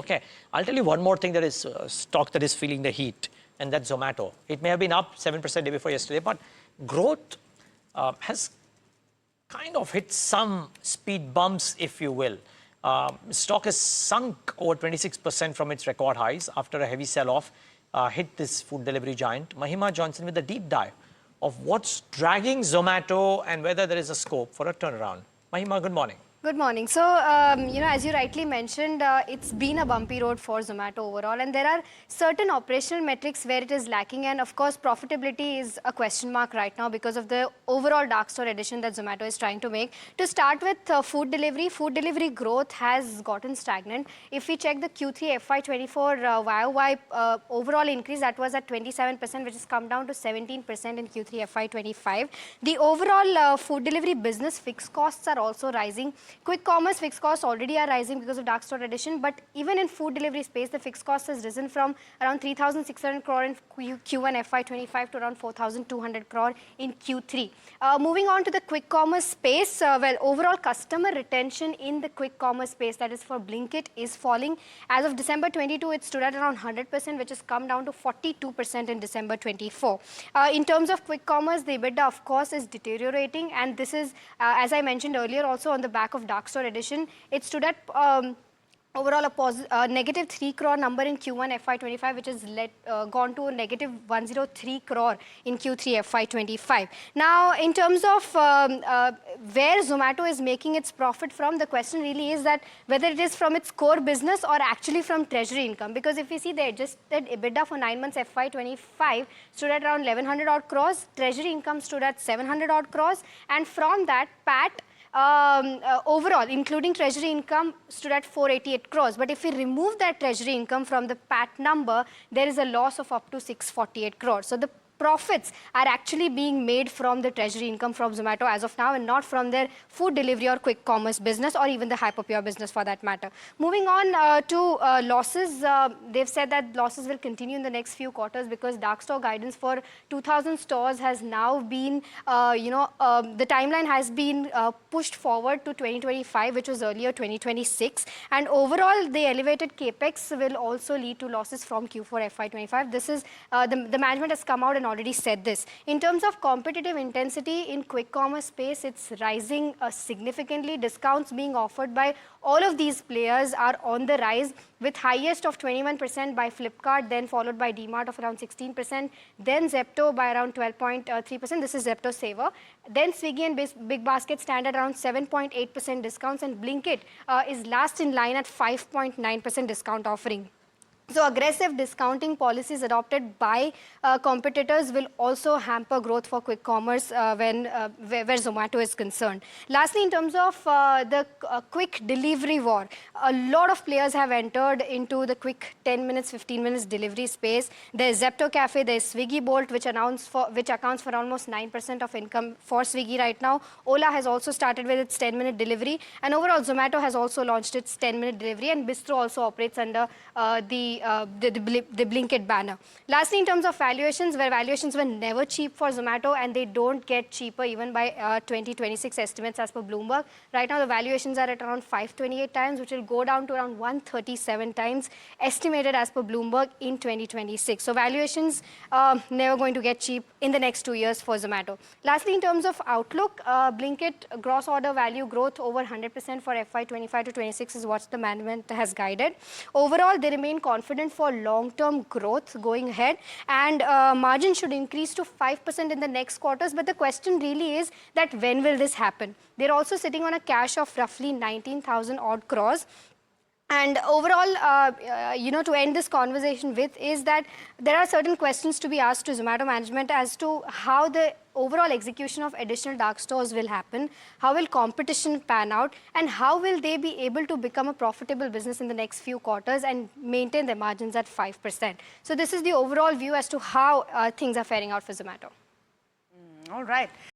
Okay, I'll tell you one more thing that is stock that is feeling the heat, and that's Zomato. It may have been up 7% day before yesterday, but growth has kind of hit some speed bumps, if you will. Stock has sunk over 26% from its record highs after a heavy sell-off hit this food delivery giant. Mahima Johnson with a deep dive of what's dragging Zomato and whether there is a scope for a turnaround. Mahima, good morning. Good morning. So, as you rightly mentioned, it's been a bumpy road for Zomato overall, and there are certain operational metrics where it is lacking, and of course, profitability is a question mark right now because of the overall dark store addition that Zomato is trying to make. To start with, food delivery growth has gotten stagnant. If we check the Q3 FY24 YOY overall increase, that was at 27%, which has come down to 17% in Q3 FY25. The overall food delivery business fixed costs are also rising. Quick commerce fixed costs already are rising because of dark store addition, but even in food delivery space, the fixed cost has risen from around 3,600 crore in Q1 FY25 to around 4,200 crore in Q3. Moving on to the quick commerce space, overall customer retention in the quick commerce space, that is for Blinkit, is falling. As of December 22, it stood at around 100%, which has come down to 42% in December 24. In terms of quick commerce, the EBITDA, of course, is deteriorating, and this is, as I mentioned earlier, also on the back of dark store addition. It stood at overall a negative 3 crore number in Q1 FY25, which has gone to a negative 103 crore in Q3 FY25. Now, in terms of where Zomato is making its profit from, the question really is that whether it is from its core business or actually from treasury income. Because if we see the adjusted EBITDA for 9 months FY25 stood at around 1100 odd crores, treasury income stood at 700 odd crores, and from that, PAT overall, including treasury income, stood at 488 crores. But if we remove that treasury income from the PAT number, there is a loss of up to 648 crores. So the profits are actually being made from the treasury income from Zomato as of now, and not from their food delivery or quick commerce business, or even the Hyperpure business for that matter. Moving on to losses, they've said that losses will continue in the next few quarters because dark store guidance for 2,000 stores has now been, the timeline has been pushed forward to 2025, which was earlier 2026. And overall, the elevated capex will also lead to losses from Q4 FY25. This is, the management has come out and already said this. In terms of competitive intensity in quick commerce space, it's rising significantly. Discounts being offered by all of these players are on the rise, with highest of 21% by Flipkart, then followed by DMart of around 16%, then Zepto by around 12.3%. This is Zepto Saver. Then Swiggy and Big Basket stand at around 7.8% discounts, and Blinkit is last in line at 5.9% discount offering. So aggressive discounting policies adopted by competitors will also hamper growth for quick commerce where Zomato is concerned. Lastly, in terms of the quick delivery war, a lot of players have entered into the quick 10 minutes, 15 minutes delivery space. There's Zepto Cafe, there's Swiggy Bolt, which accounts for almost 9% of income for Swiggy right now. Ola has also started with its 10-minute delivery, and overall Zomato has also launched its 10-minute delivery, and Bistro also operates under the Blinkit banner. Lastly, in terms of valuations, where valuations were never cheap for Zomato, and they don't get cheaper even by 2026 estimates as per Bloomberg. Right now, the valuations are at around 528 times, which will go down to around 137 times estimated as per Bloomberg in 2026. So valuations never going to get cheap in the next 2 years for Zomato. Lastly, in terms of outlook, Blinkit gross order value growth over 100% for FY25 to 26 is what the management has guided. Overall, they remain confident for long-term growth going ahead, and margin should increase to 5% in the next quarters. But the question really is that when will this happen? They're also sitting on a cash of roughly 19,000 odd crores. And overall, to end this conversation with, is that there are certain questions to be asked to Zomato management as to how the overall execution of additional dark stores will happen, how will competition pan out, and how will they be able to become a profitable business in the next few quarters and maintain their margins at 5%. So this is the overall view as to how things are faring out for Zomato. All right.